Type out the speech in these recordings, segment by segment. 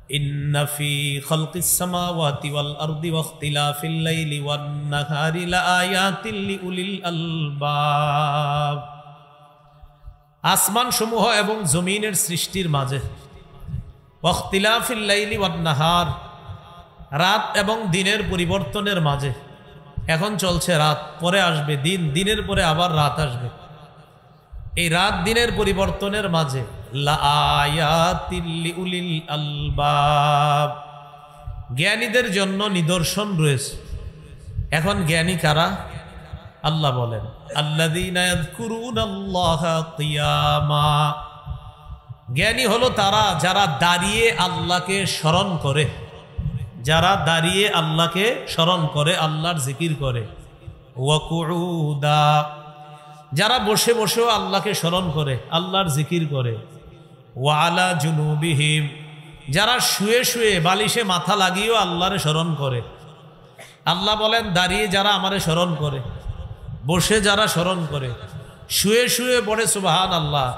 ইন্না ফি খালকিস সামাওয়াতি ওয়াল আরদি ওয়াখতিলাফিল লাইলি ওয়ান নাহারি লাআয়াতিল লিউলিল আলবাব। আসমান সমূহ এবং জমিনের সৃষ্টির মাঝে, ওয়াখতিলাফিল লাইলি ওয়ান নাহার, রাত এবং দিনের পরিবর্তনের মাঝে। এখন চলছে রাত, পরে আসবে দিন, দিনের পরে আবার রাত আসবে। এই রাত দিনের পরিবর্তনের মাঝে লাআয়াতিল লিউলিল আলবাব, জ্ঞানীদের জন্য নিদর্শন রয়েছে। এখন জ্ঞানী কারা? আল্লাহ বলেন আল্লাযীনা ইয়াযকুরুনাল্লাহা কিয়ামা, জ্ঞানী হলো তারা যারা দাঁড়িয়ে আল্লাহকে স্মরণ করে, যারা দাঁড়িয়ে আল্লাহকে স্মরণ করে, আল্লাহর জিকির করে। ওয়া কুউদা, যারা বসে বসেও আল্লাহকে স্মরণ করে, আল্লাহর জিকির করে। ওয়া আলা জুনুবিহিম, যারা শুয়ে শুয়ে বালিশে মাথা লাগিয়েও আল্লাহরে স্মরণ করে। আল্লাহ বলেন দাঁড়িয়ে যারা আমারে স্মরণ করে, বসে যারা স্মরণ করে, শুয়ে শুয়ে পড়ে সুবহানাল্লাহ,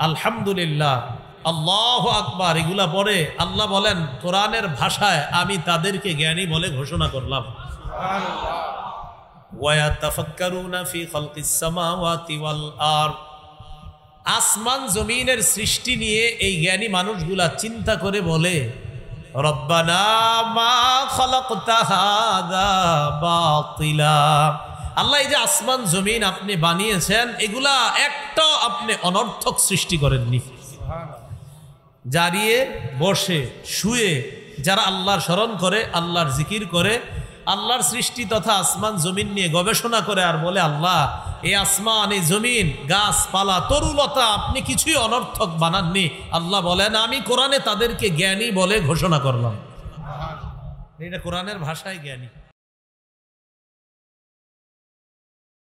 আলহামদুলিল্লাহ, আল্লাহু আকবার, এগুলা পড়ে। আল্লাহ বলেন কোরআনের ভাষায় আমি তাদেরকে জ্ঞানী বলে ঘোষণা করলাম। ওয়ায়াতাফাক্কারুনা ফি খালকিস সামাওয়াতি ওয়াল আরদ, আসমান জমিনের সৃষ্টি নিয়ে এই জ্ঞানী মানুষগুলা চিন্তা করে বলে রব্বানা মা খালাকতা হাযা বাতিলা, আল্লাহ এই যে আসমান জমিন আপনি বানিয়েছেন, এগুলা একটাও আপনি অনর্থক সৃষ্টি করেননি। দাঁড়িয়ে বসে শুয়ে যারা আল্লাহর স্মরণ করে, আল্লাহর জিকির করে, আল্লাহর সৃষ্টি তথা আসমান জমিন নিয়ে গবেষণা করে আর বলে আল্লাহ এই আসমান, এই জমিন, গাছপালা, তরুলতা আপনি কিছুই অনর্থক বানাননি। আল্লাহ বলেন আমি কোরআনে তাদেরকে জ্ঞানী বলে ঘোষণা করলাম। এটা কোরআনের ভাষায় জ্ঞানী।